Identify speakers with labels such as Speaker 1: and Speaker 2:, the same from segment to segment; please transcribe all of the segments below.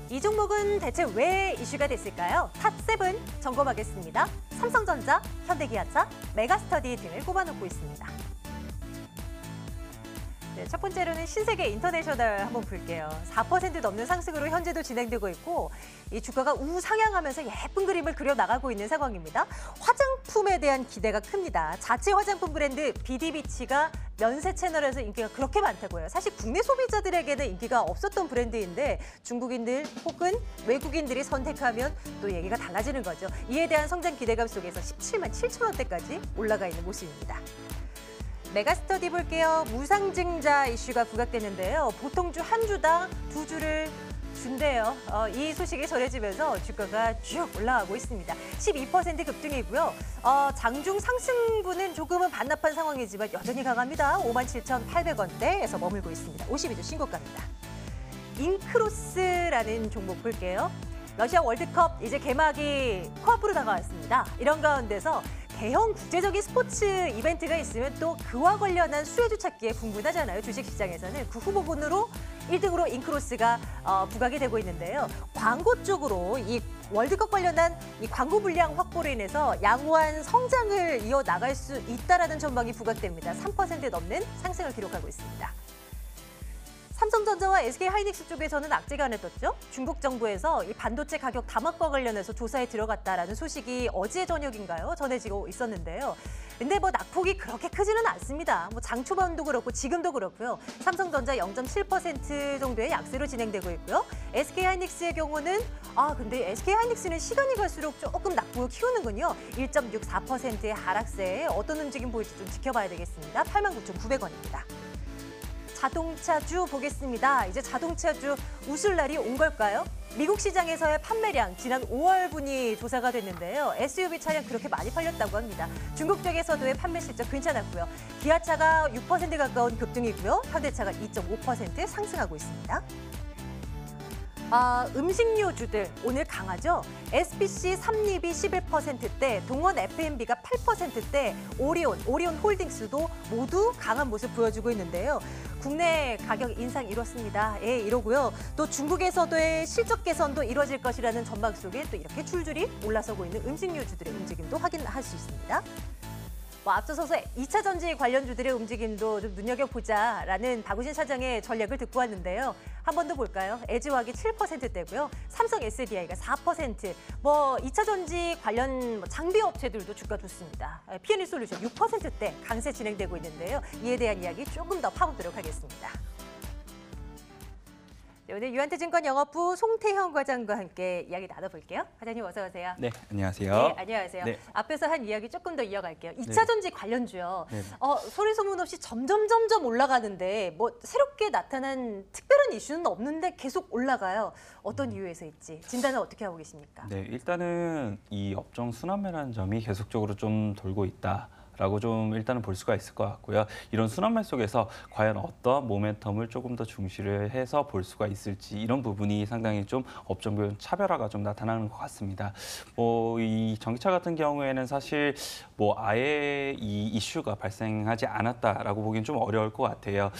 Speaker 1: 이 종목은 대체 왜 이슈가 됐을까요? 탑7 점검하겠습니다. 삼성전자, 현대기아차, 메가스터디 등을 꼽아놓고 있습니다. 네, 첫 번째로는 신세계 인터내셔널 한번 볼게요. 4% 넘는 상승으로 현재도 진행되고 있고 이 주가가 우상향하면서 예쁜 그림을 그려나가고 있는 상황입니다. 화장품에 대한 기대가 큽니다. 자체 화장품 브랜드 비디비치가 면세 채널에서 인기가 그렇게 많다고요. 사실 국내 소비자들에게는 인기가 없었던 브랜드인데 중국인들 혹은 외국인들이 선택하면 또 얘기가 달라지는 거죠. 이에 대한 성장 기대감 속에서 17만 7천 원대까지 올라가 있는 모습입니다. 메가스터디 볼게요. 무상증자 이슈가 부각되는데요. 보통 주 한 주당 2주를 준대요. 이 소식이 전해지면서 주가가 쭉 올라가고 있습니다. 12% 급등이고요. 장중 상승분은 조금은 반납한 상황이지만 여전히 강합니다. 57,800원대에서 머물고 있습니다. 52주 신고가입니다. 인크로스라는 종목 볼게요. 러시아 월드컵 이제 개막이 코앞으로 다가왔습니다. 이런 가운데서 대형 국제적인 스포츠 이벤트가 있으면 또 그와 관련한 수혜주 찾기에 분분하잖아요. 주식시장에서는 그 후보군으로 1등으로 인크로스가 부각이 되고 있는데요. 광고 쪽으로 이 월드컵 관련한 이 광고 물량 확보로 인해서 양호한 성장을 이어나갈 수 있다라는 전망이 부각됩니다. 3% 넘는 상승을 기록하고 있습니다. 삼성전자와 SK하이닉스 쪽에서는 악재가 떴죠. 중국 정부에서 이 반도체 가격 담합과 관련해서 조사에 들어갔다라는 소식이 어제 저녁인가요? 전해지고 있었는데요. 근데 낙폭이 그렇게 크지는 않습니다. 장 초반도 그렇고 지금도 그렇고요. 삼성전자 0.7% 정도의 약세로 진행되고 있고요. SK하이닉스의 경우는 근데 SK하이닉스는 시간이 갈수록 조금 낙폭을 키우는군요. 1.64%의 하락세에 어떤 움직임 보일지 좀 지켜봐야 되겠습니다. 89,900원입니다. 자동차주 보겠습니다. 이제 자동차주 웃을 날이 온 걸까요? 미국 시장에서의 판매량 지난 5월분이 조사가 됐는데요. SUV 차량 그렇게 많이 팔렸다고 합니다. 중국 쪽에서도의 판매 실적 괜찮았고요. 기아차가 6% 가까운 급등이고요. 현대차가 2.5% 상승하고 있습니다. 음식료주들 오늘 강하죠. SPC 삼립이 11%대, 동원 F&B가 8%대, 오리온 홀딩스도 모두 강한 모습 보여주고 있는데요. 국내 가격 인상 이뤘습니다. 예, 이러고요. 또 중국에서도의 실적 개선도 이뤄질 것이라는 전망 속에 또 이렇게 줄줄이 올라서고 있는 음식료주들의 움직임도 확인할 수 있습니다. 앞서서서 2차 전지 관련주들의 움직임도 좀 눈여겨보자라는 박우신 사장의 전략을 듣고 왔는데요. 한 번 더 볼까요? 애지화학이 7%대고요. 삼성 SDI가 4%. 2차 전지 관련 장비 업체들도 주가 좋습니다. P&E 솔루션 6%대 강세 진행되고 있는데요. 이에 대한 이야기 조금 더 파보도록 하겠습니다. 네, 오늘 유한태증권 영업부 송태형 과장과 함께 이야기 나눠볼게요. 과장님 어서 오세요.
Speaker 2: 네, 안녕하세요.
Speaker 1: 네, 안녕하세요.
Speaker 2: 네.
Speaker 1: 앞에서 한 이야기 조금 더 이어갈게요. 2차 전지 관련주요.
Speaker 2: 네.
Speaker 1: 소리 소문 없이 점점 올라가는데 새롭게 나타난 특별한 이슈는 없는데 계속 올라가요. 어떤 이유에서일지 진단은 어떻게 하고 계십니까?
Speaker 2: 네, 일단은 이 업종 순환매라는 점이 계속적으로 좀 돌고 있다. 라고 좀 일단은 볼 수가 있을 것 같고요. 이런 순환매 속에서 과연 어떤 모멘텀을 조금 더 중시를 해서 볼 수가 있을지 이런 부분이 상당히 좀 업종별 차별화가 좀 나타나는 것 같습니다. 이 전기차 같은 경우에는 사실 아예 이 이슈가 발생하지 않았다라고 보기엔 좀 어려울 것 같아요.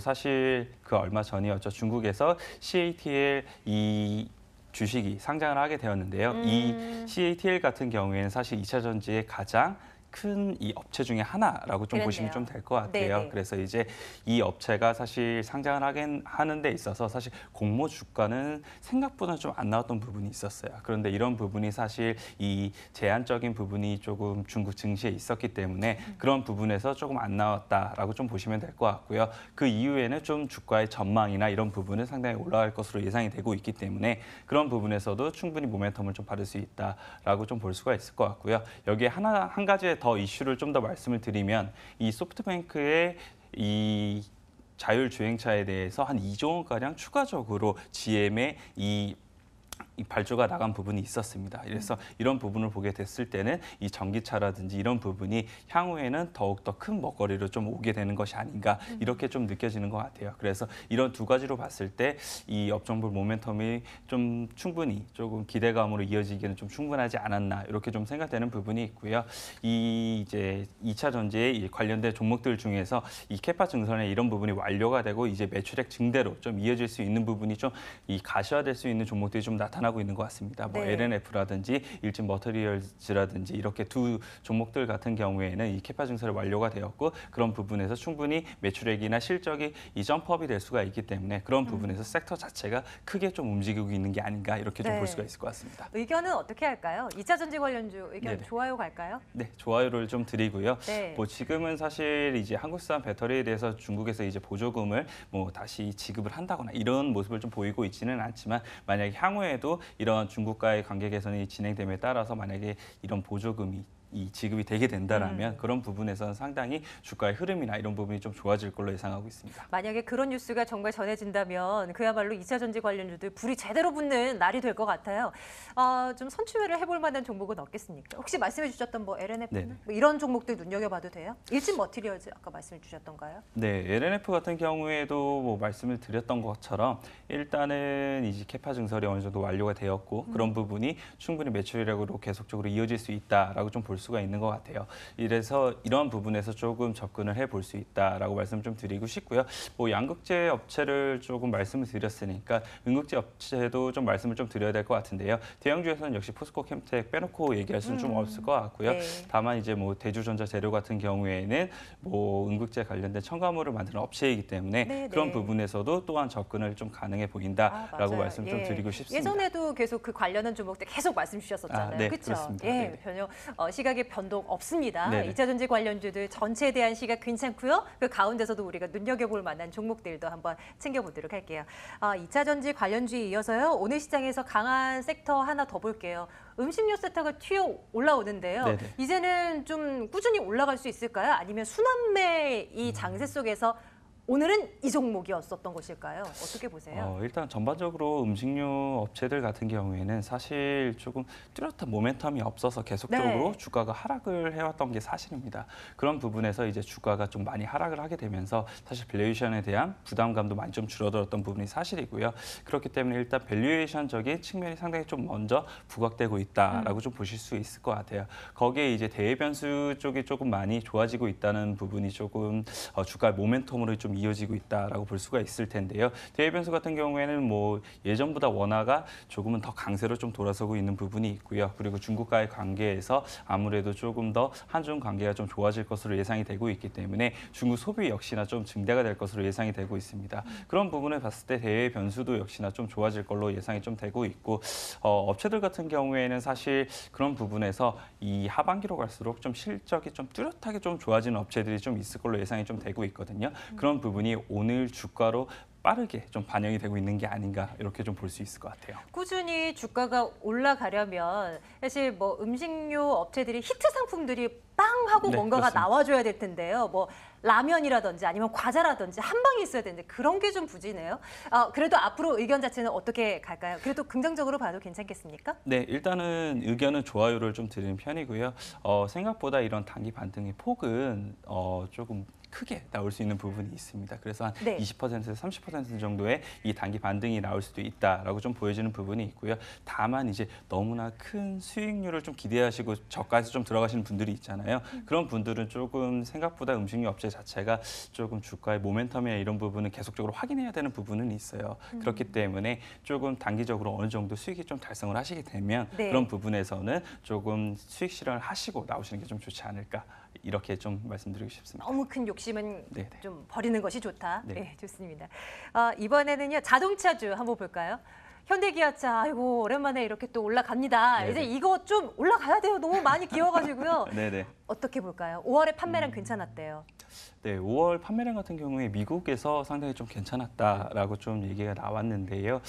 Speaker 2: 사실 그 얼마 전이었죠. 중국에서 CATL 이 주식이 상장을 하게 되었는데요. 이 CATL 같은 경우에는 사실 2차 전지의 가장 큰 이 업체 중에 하나라고 좀
Speaker 1: 그랬네요.
Speaker 2: 보시면 좀 될 것 같아요.
Speaker 1: 네네.
Speaker 2: 그래서 이제 이 업체가 사실 상장을 하는 데 있어서 사실 공모 주가는 생각보다 좀 안 나왔던 부분이 있었어요. 그런데 이런 부분이 사실 이 제한적인 부분이 조금 중국 증시에 있었기 때문에 그런 부분에서 조금 안 나왔다라고 좀 보시면 될 것 같고요. 그 이후에는 좀 주가의 전망이나 이런 부분은 상당히 올라갈 것으로 예상이 되고 있기 때문에 그런 부분에서도 충분히 모멘텀을 좀 받을 수 있다라고 좀 볼 수가 있을 것 같고요. 여기에 한 가지의 더 이슈를 좀 더 말씀을 드리면 이 소프트뱅크의 이 자율주행차에 대해서 한 2조 원가량 추가적으로 GM의 이 이 발주가 나간 부분이 있었습니다. 그래서 이런 부분을 보게 됐을 때는 이 전기차라든지 이런 부분이 향후에는 더욱더 큰 먹거리로 좀 오게 되는 것이 아닌가 이렇게 좀 느껴지는 것 같아요. 그래서 이런 두 가지로 봤을 때 이 업종별 모멘텀이 좀 충분히 조금 기대감으로 이어지기는 좀 충분하지 않았나 이렇게 좀 생각되는 부분이 있고요. 이 이제 2차 전지에 관련된 종목들 중에서 이 캐파 증설의 이런 부분이 완료가 되고 이제 매출액 증대로 좀 이어질 수 있는 부분이 좀 이 가시화될 수 있는 종목들이 좀 나타나고 있는 것 같습니다. 뭐
Speaker 1: 네.
Speaker 2: LNF라든지 일진 머터리얼즈라든지 이렇게 두 종목들 같은 경우에는 이 캐파 증설이 완료가 되었고 그런 부분에서 충분히 매출액이나 실적이 이 점프업이 될 수가 있기 때문에 그런 부분에서 섹터 자체가 크게 좀 움직이고 있는 게 아닌가 이렇게 좀
Speaker 1: 네.
Speaker 2: 볼 수가 있을 것 같습니다.
Speaker 1: 의견은 어떻게 할까요? 2차 전지 관련주 의견
Speaker 2: 네네.
Speaker 1: 좋아요 갈까요?
Speaker 2: 네, 좋아요를 좀 드리고요.
Speaker 1: 네.
Speaker 2: 뭐 지금은 사실 이제 한국산 배터리에 대해서 중국에서 이제 보조금을 뭐 다시 지급을 한다거나 이런 모습을 좀 보이고 있지는 않지만 만약에 향후에도 이런 중국과의 관계 개선이 진행됨에 따라서 만약에 이런 보조금이 이 지급이 되게 된다라면 그런 부분에서는 상당히 주가의 흐름이나 이런 부분이 좀 좋아질 걸로 예상하고 있습니다.
Speaker 1: 만약에 그런 뉴스가 정말 전해진다면 그야말로 2차 전지 관련주들 불이 제대로 붙는 날이 될 것 같아요. 좀 선취회를 해볼 만한 종목은 없겠습니까? 혹시 말씀해 주셨던 뭐 LNF나
Speaker 2: 네네.
Speaker 1: 뭐 이런 종목들 눈여겨봐도 돼요? 일진 머티리얼즈 아까 말씀해 주셨던가요?
Speaker 2: 네, LNF 같은 경우에도 뭐 말씀을 드렸던 것처럼 일단은 이제 캐파 증설이 어느 정도 완료가 되었고 그런 부분이 충분히 매출액으로 계속적으로 이어질 수 있다라고 좀 볼 수가 있는 것 같아요. 이래서 이런 부분에서 조금 접근을 해볼 수 있다라고 말씀 좀 드리고 싶고요. 뭐 양극재 업체를 조금 말씀을 드렸으니까 음극재 업체도 좀 말씀을 좀 드려야 될 것 같은데요. 대형주에서는 역시 포스코 캠텍 빼놓고 얘기할 수는 좀 없을 것 같고요.
Speaker 1: 네.
Speaker 2: 다만 이제 뭐 대주전자 재료 같은 경우에는 뭐 음극재 관련된 첨가물을 만드는 업체이기 때문에
Speaker 1: 네,
Speaker 2: 그런
Speaker 1: 네.
Speaker 2: 부분에서도 또한 접근을 좀 가능해 보인다라고
Speaker 1: 맞아요.
Speaker 2: 말씀 좀
Speaker 1: 예.
Speaker 2: 드리고 싶습니다.
Speaker 1: 예전에도 계속 그 관련한 종목들 계속 말씀 주셨었잖아요.
Speaker 2: 네,
Speaker 1: 그렇죠?
Speaker 2: 그렇습니다.
Speaker 1: 예,
Speaker 2: 네네.
Speaker 1: 전혀 시각의 변동 없습니다.
Speaker 2: 네네.
Speaker 1: 2차 전지 관련주들 전체에 대한 시각 괜찮고요. 그 가운데서도 우리가 눈여겨볼 만한 종목들도 한번 챙겨보도록 할게요. 2차 전지 관련주에 이어서요. 오늘 시장에서 강한 섹터 하나 더 볼게요. 음식료 섹터가 튀어 올라오는데요.
Speaker 2: 네네.
Speaker 1: 이제는 좀 꾸준히 올라갈 수 있을까요? 아니면 순환매 이 장세 속에서 오늘은 이 종목이었었던 것일까요? 어떻게 보세요?
Speaker 2: 일단 전반적으로 음식료 업체들 같은 경우에는 사실 조금 뚜렷한 모멘텀이 없어서 계속적으로
Speaker 1: 네.
Speaker 2: 주가가 하락을 해왔던 게 사실입니다. 그런 부분에서 이제 주가가 좀 많이 하락을 하게 되면서 사실 밸류에이션에 대한 부담감도 많이 좀 줄어들었던 부분이 사실이고요. 그렇기 때문에 일단 밸류에이션적인 측면이 상당히 좀 먼저 부각되고 있다라고 좀 보실 수 있을 것 같아요. 거기에 이제 대외 변수 쪽이 조금 많이 좋아지고 있다는 부분이 조금 주가의 모멘텀으로 좀 이어지고 있다라고 볼 수가 있을 텐데요. 대외 변수 같은 경우에는 뭐 예전보다 원화가 조금은 더 강세로 좀 돌아서고 있는 부분이 있고요. 그리고 중국과의 관계에서 아무래도 조금 더 한중 관계가 좀 좋아질 것으로 예상이 되고 있기 때문에 중국 소비 역시나 좀 증대가 될 것으로 예상이 되고 있습니다. 그런 부분을 봤을 때 대외 변수도 역시나 좀 좋아질 걸로 예상이 좀 되고 있고 업체들 같은 경우에는 사실 그런 부분에서 이 하반기로 갈수록 좀 실적이 좀 뚜렷하게 좀 좋아지는 업체들이 좀 있을 걸로 예상이 좀 되고 있거든요. 그런 부분이 오늘 주가로 빠르게 좀 반영이 되고 있는 게 아닌가 이렇게 좀 볼 수 있을 것 같아요.
Speaker 1: 꾸준히 주가가 올라가려면 사실 뭐 음식료 업체들이 히트 상품들이 빵 하고
Speaker 2: 네,
Speaker 1: 뭔가가
Speaker 2: 그렇습니다.
Speaker 1: 나와줘야 될 텐데요. 뭐 라면이라든지 아니면 과자라든지 한 방에 있어야 되는데 그런 게 좀 부진해요. 그래도 앞으로 의견 자체는 어떻게 갈까요? 그래도 긍정적으로 봐도 괜찮겠습니까?
Speaker 2: 네, 일단은 의견은 좋아요를 좀 드리는 편이고요. 생각보다 이런 단기 반등의 폭은 조금 크게 나올 수 있는 부분이 있습니다. 그래서 한
Speaker 1: 네.
Speaker 2: 20%에서 30% 정도의 이 단기 반등이 나올 수도 있다라고 좀 보여지는 부분이 있고요. 다만 이제 너무나 큰 수익률을 좀 기대하시고 저가에서 좀 들어가시는 분들이 있잖아요. 그런 분들은 조금 생각보다 음식료 업체 자체가 조금 주가의 모멘텀이나 이런 부분은 계속적으로 확인해야 되는 부분은 있어요. 그렇기 때문에 조금 단기적으로 어느 정도 수익이 좀 달성을 하시게 되면
Speaker 1: 네.
Speaker 2: 그런 부분에서는 조금 수익 실현을 하시고 나오시는 게 좀 좋지 않을까. 이렇게 좀 말씀드리고 싶습니다.
Speaker 1: 너무 큰 욕심은
Speaker 2: 네네.
Speaker 1: 좀 버리는 것이 좋다.
Speaker 2: 네.
Speaker 1: 네, 좋습니다. 이번에는요 자동차주 한번 볼까요? 현대기아차, 아이고 오랜만에 이렇게 또 올라갑니다.
Speaker 2: 네네.
Speaker 1: 이제 이거 좀 올라가야 돼요. 너무 많이 기어가지고요.
Speaker 2: 네네.
Speaker 1: 어떻게 볼까요? 5월에 판매량 괜찮았대요.
Speaker 2: 네, 5월 판매량 같은 경우에 미국에서 상당히 좀 괜찮았다라고 좀 얘기가 나왔는데요.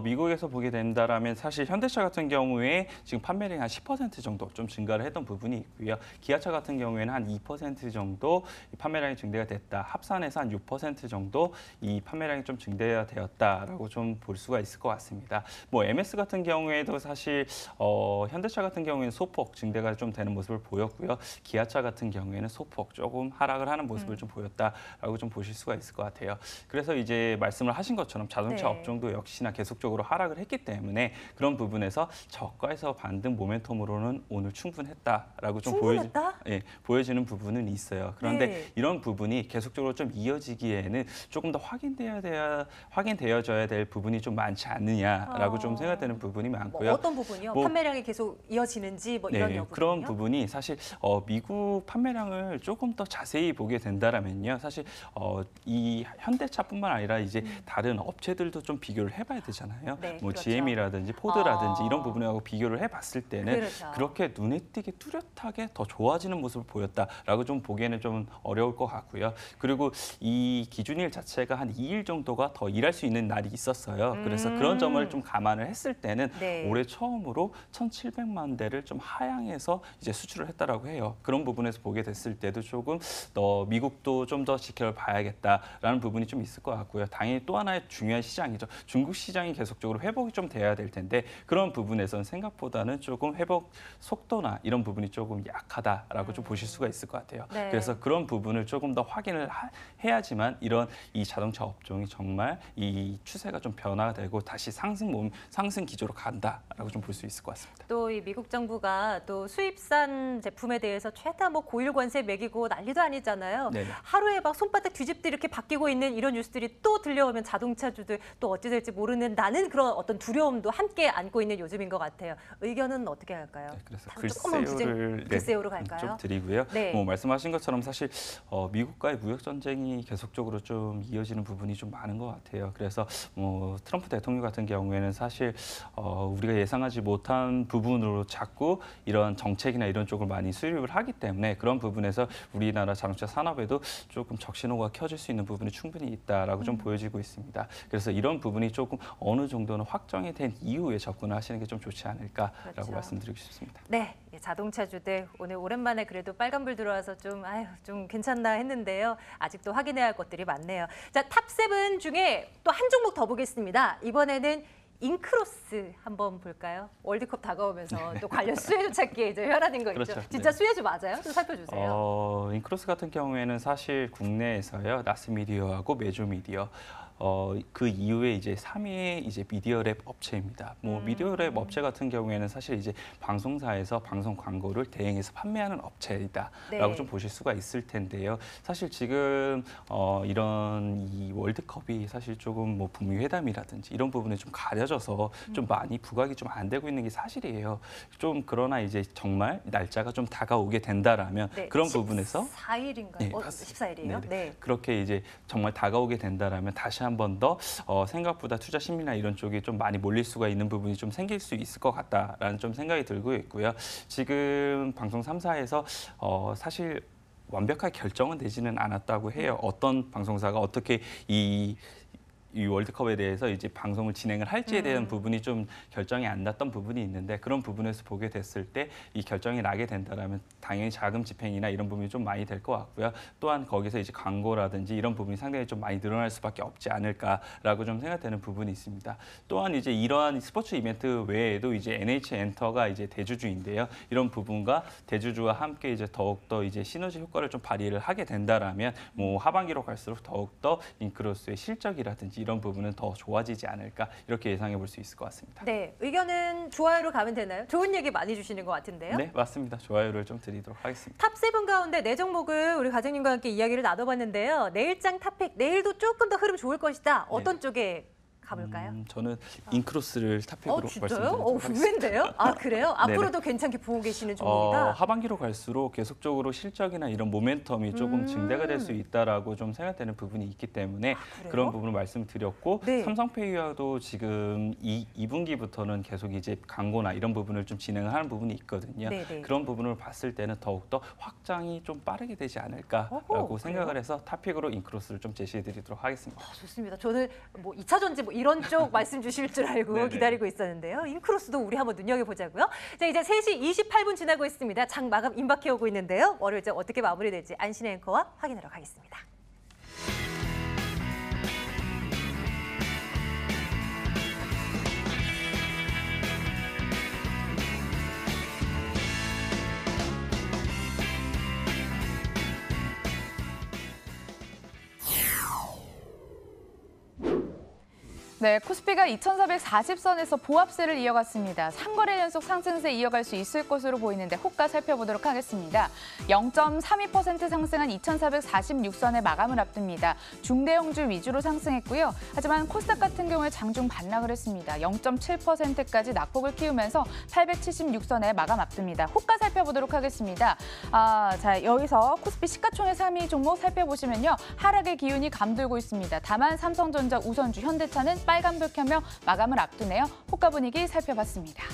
Speaker 2: 미국에서 보게 된다라면 사실 현대차 같은 경우에 지금 판매량이 한 10% 정도 좀 증가를 했던 부분이 있고요. 기아차 같은 경우에는 한 2% 정도 이 판매량이 증대가 됐다. 합산해서 한 6% 정도 이 판매량이 좀 증대가 되었다라고 좀 볼 수가 있을 것 같습니다. 뭐 MS 같은 경우에도 사실 현대차 같은 경우에는 소폭 증대가 좀 되는 모습을 보였고요. 기아차 같은 경우에는 소폭 조금 하락을 하는 모습을 좀 보였다라고 좀 보실 수가 있을 것 같아요. 그래서 이제 말씀을 하신 것처럼 자동차
Speaker 1: 네.
Speaker 2: 업종도 역시나 계속적으로 하락을 했기 때문에 그런 부분에서 저가에서 반등 모멘텀으로는 오늘 충분했다라고 좀
Speaker 1: 충분했다?
Speaker 2: 보여지는 부분은 있어요. 그런데
Speaker 1: 네.
Speaker 2: 이런 부분이 계속적으로 좀 이어지기에는 조금 더 확인되어져야 될 부분이 좀 많지 않느냐라고 좀 생각되는 부분이
Speaker 1: 뭐
Speaker 2: 많고요.
Speaker 1: 어떤 부분이요?
Speaker 2: 뭐
Speaker 1: 판매량이 계속 이어지는지 뭐 이런 여부군요.
Speaker 2: 그런 부분이 사실 미국 판매량을 조금 더 자세히 보게 된다라면요. 사실 이 현대차뿐만 아니라 이제 다른 업체들도 좀 비교를 해봐야 되잖아요.
Speaker 1: 네,
Speaker 2: 뭐
Speaker 1: 그렇죠.
Speaker 2: GM이라든지 포드라든지 이런 부분하고 비교를 해봤을 때는
Speaker 1: 그렇죠.
Speaker 2: 그렇게 눈에 띄게 뚜렷하게 더 좋아지는 모습을 보였다라고 좀 보기에는 좀 어려울 것 같고요. 그리고 이 기준일 자체가 한 2일 정도가 더 일할 수 있는 날이 있었어요. 그래서 그런 점을 좀 감안을 했을 때는
Speaker 1: 네.
Speaker 2: 올해 처음으로 1,700만 대를 좀 하향해서 이제 수출을 했다라고 해요. 그런 부분에서 보게 됐을 때도 조금 더 미국도 좀 더 지켜봐야겠다라는 부분이 좀 있을 것 같고요. 당연히 또 하나의 중요한 시장이죠. 중국 시장이 계속적으로 회복이 좀 돼야 될 텐데 그런 부분에서는 생각보다는 조금 회복 속도나 이런 부분이 조금 약하다라고 좀 보실 수가 있을 것 같아요.
Speaker 1: 네.
Speaker 2: 그래서 그런 부분을 조금 더 확인을 해야지만 이런 이 자동차 업종이 정말 이 추세가 좀 변화가 되고 다시 상승 기조로 간다라고 좀 볼 수 있을 것 같습니다.
Speaker 1: 또 이 미국 정부가 또 수입산 제품에 대해서 최다 뭐 고율 관세 매기고 난리도 아니잖아요.
Speaker 2: 네네.
Speaker 1: 하루에 막 손바닥 뒤집듯 이렇게 바뀌고 있는 이런 뉴스들이 또 들려오면 자동차주들 또 어찌 될지 모르는 나는 그런 어떤 두려움도 함께 안고 있는 요즘인 것 같아요. 의견은 어떻게 할까요?
Speaker 2: 네, 그래서
Speaker 1: 조금만 글쎄요로 갈까요?
Speaker 2: 좀 드리고요.
Speaker 1: 네.
Speaker 2: 뭐 말씀하신 것처럼 사실 미국과의 무역 전쟁이 계속적으로 좀 이어지는 부분이 좀 많은 것 같아요. 그래서 뭐 트럼프 대통령 같은 경우에는 사실 우리가 예상하지 못한 부분으로 자꾸 이런 정책이나 이런 쪽을 많이 수립을 하기 때문에 그런 부분에서 우리나라 자동차 산업에도 조금 적신호가 켜질 수 있는 부분이 충분히 있다라고 좀 보여지고 있습니다. 그래서 이런 부분이 조금 어느 정도는 확정이 된 이후에 접근을 하시는 게 좀 좋지 않을까라고
Speaker 1: 그렇죠.
Speaker 2: 말씀드리고 싶습니다.
Speaker 1: 네, 자동차주들 오늘 오랜만에 그래도 빨간불 들어와서 좀 괜찮나 했는데요. 아직도 확인해야 할 것들이 많네요. 자, 탑7 중에 또 한 종목 더 보겠습니다. 이번에는 인크로스 한번 볼까요? 월드컵 다가오면서 또 관련 수혜주 찾기에 이제 혈안인 거
Speaker 2: 그렇죠.
Speaker 1: 있죠. 진짜
Speaker 2: 네.
Speaker 1: 수혜주 맞아요? 좀 살펴주세요.
Speaker 2: 인크로스 같은 경우에는 사실 국내에서요 나스미디어하고 메조미디어 그 이후에 이제 3위의 이제 미디어랩 업체입니다. 뭐 미디어랩 업체 같은 경우에는 사실 이제 방송사에서 방송 광고를 대행해서 판매하는 업체이다라고
Speaker 1: 네.
Speaker 2: 좀 보실 수가 있을 텐데요. 사실 지금 이런 이 월드컵이 사실 조금 뭐 북미 회담이라든지 이런 부분에 좀 가려져서 좀 많이 부각이 좀 안 되고 있는 게 사실이에요. 좀 그러나 이제 정말 날짜가 좀 다가오게 된다라면
Speaker 1: 네,
Speaker 2: 그런 부분에서
Speaker 1: 14일인가요?
Speaker 2: 네,
Speaker 1: 14일이에요?
Speaker 2: 네네.
Speaker 1: 네.
Speaker 2: 그렇게 이제 정말 다가오게 된다라면 다시 한 번 더 생각보다 투자 심리나 이런 쪽이 좀 많이 몰릴 수가 있는 부분이 좀 생길 수 있을 것 같다라는 좀 생각이 들고 있고요. 지금 방송 3사에서 사실 완벽하게 결정은 되지는 않았다고 해요. 어떤 방송사가 어떻게 이 월드컵에 대해서 이제 방송을 진행을 할지에 대한 부분이 좀 결정이 안 났던 부분이 있는데 그런 부분에서 보게 됐을 때 이 결정이 나게 된다라면 당연히 자금 집행이나 이런 부분이 좀 많이 될 것 같고요. 또한 거기서 이제 광고라든지 이런 부분이 상당히 좀 많이 늘어날 수밖에 없지 않을까라고 좀 생각되는 부분이 있습니다. 또한 이제 이러한 스포츠 이벤트 외에도 이제 NH 엔터가 이제 대주주인데요. 이런 부분과 대주주와 함께 이제 더욱더 이제 시너지 효과를 좀 발휘를 하게 된다라면 뭐 하반기로 갈수록 더욱더 인크로스의 실적이라든지 이런 부분은 더 좋아지지 않을까 이렇게 예상해 볼 수 있을 것 같습니다.
Speaker 1: 네, 의견은 좋아요로 가면 되나요? 좋은 얘기 많이 주시는 것 같은데요.
Speaker 2: 네, 맞습니다. 좋아요를 좀 드리도록 하겠습니다.
Speaker 1: 탑7 가운데 4종목을 우리 과장님과 함께 이야기를 나눠봤는데요. 내일장 탑픽, 내일도 조금 더 흐름 좋을 것이다. 어떤 쪽에 가볼까요?
Speaker 2: 저는 인크로스를 탑픽으로
Speaker 1: 진짜요?
Speaker 2: 말씀드리도록 하겠습니다.
Speaker 1: 의외인데요? 아, 그래요?
Speaker 2: 네네.
Speaker 1: 앞으로도 괜찮게 보고 계시는 종목이다?
Speaker 2: 하반기로 갈수록 계속적으로 실적이나 이런 모멘텀이 조금 증대가 될 수 있다라고 좀 생각되는 부분이 있기 때문에
Speaker 1: 그래요?
Speaker 2: 그런 부분을 말씀드렸고
Speaker 1: 네.
Speaker 2: 삼성페이와도 지금 2분기부터는 계속 이제 광고나 이런 부분을 좀 진행을 하는 부분이 있거든요.
Speaker 1: 네네.
Speaker 2: 그런 부분을 봤을 때는 더욱더 확장이 좀 빠르게 되지 않을까라고
Speaker 1: 어허,
Speaker 2: 생각을
Speaker 1: 그래요?
Speaker 2: 해서 탑픽으로 인크로스를 좀 제시해드리도록 하겠습니다.
Speaker 1: 좋습니다. 저는 뭐 2차 전지 뭐 이런 쪽 말씀 주실 줄 알고
Speaker 2: 네네.
Speaker 1: 기다리고 있었는데요. 인크로스도 우리 한번 눈여겨보자고요. 자, 이제 3시 28분 지나고 있습니다. 장 마감 임박해 오고 있는데요. 월요일째 어떻게 마무리될지 안신의 앵커와 확인하러 가겠습니다.
Speaker 3: 네, 코스피가 2,440선에서 보합세를 이어갔습니다. 3거래 연속 상승세 이어갈 수 있을 것으로 보이는데 호가 살펴보도록 하겠습니다. 0.32% 상승한 2,446선의 마감을 앞둡니다. 중대형주 위주로 상승했고요. 하지만 코스닥 같은 경우에 장중 반락을 했습니다. 0.7%까지 낙폭을 키우면서 876선에 마감 앞둡니다. 호가 살펴보도록 하겠습니다. 자, 여기서 코스피 시가총액 3위 종목 살펴보시면요. 하락의 기운이 감돌고 있습니다. 다만 삼성전자, 우선주, 현대차는 빨간불 켜며 마감을 앞두네요. 호가 분위기 살펴봤습니다.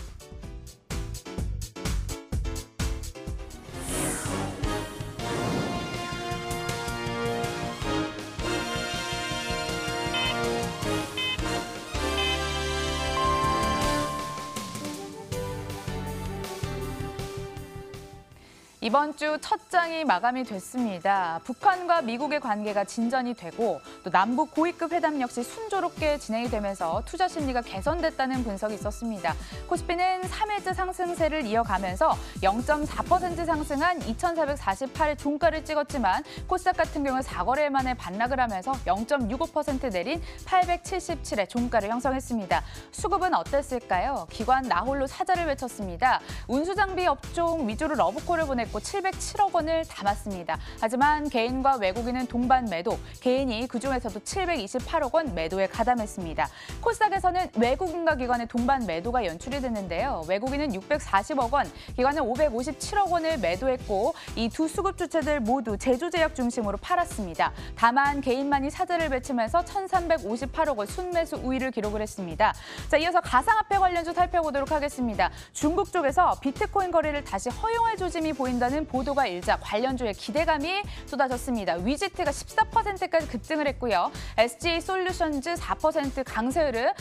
Speaker 3: 이번 주 첫 장이 마감이 됐습니다. 북한과 미국의 관계가 진전이 되고 또 남북 고위급 회담 역시 순조롭게 진행이 되면서 투자 심리가 개선됐다는 분석이 있었습니다. 코스피는 3일째 상승세를 이어가면서 0.4% 상승한 2,448의 종가를 찍었지만 코스닥 같은 경우는 4거래일 만에 반락을 하면서 0.65% 내린 877의 종가를 형성했습니다. 수급은 어땠을까요? 기관 나홀로 사자를 외쳤습니다. 운수장비 업종 위주로 러브콜을 보냈고 707억 원을 담았습니다. 하지만 개인과 외국인은 동반 매도, 개인이 그중에서도 728억 원 매도에 가담했습니다. 코스닥에서는 외국인과 기관의 동반 매도가 연출이 됐는데요. 외국인은 640억 원, 기관은 557억 원을 매도했고 이 두 수급 주체들 모두 제조제약 중심으로 팔았습니다. 다만 개인만이 사재를 외치면서 1,358억 원 순매수 우위를 기록을 했습니다. 자, 이어서 가상화폐 관련주 살펴보도록 하겠습니다. 중국 쪽에서 비트코인 거래를 다시 허용할 조짐이 보인다는 보도가 일자 관련주의 기대감이 쏟아졌습니다. 위지트가 14%까지 급등을 했고요. SG솔루션즈 4% 강세흐르,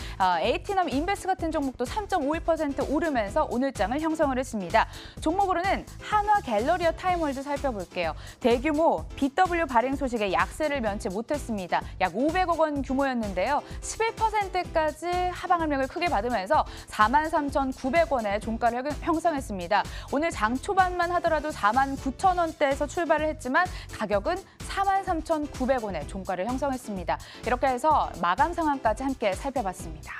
Speaker 3: 에이티넘 인베스 같은 종목도 3.51% 오르면서 오늘장을 형성을 했습니다. 종목으로는 한화 갤러리아 타임월드 살펴볼게요. 대규모 BW 발행 소식에 약세를 면치 못했습니다. 약 500억 원 규모였는데요. 11%까지 하방 압력을 크게 받으면서 43,900원의 종가를 형성했습니다. 오늘 장 초반만 하더라도 49,000원대에서 출발을 했지만 가격은 43,900원의 종가를 형성했습니다. 이렇게 해서 마감 상황까지 함께 살펴봤습니다.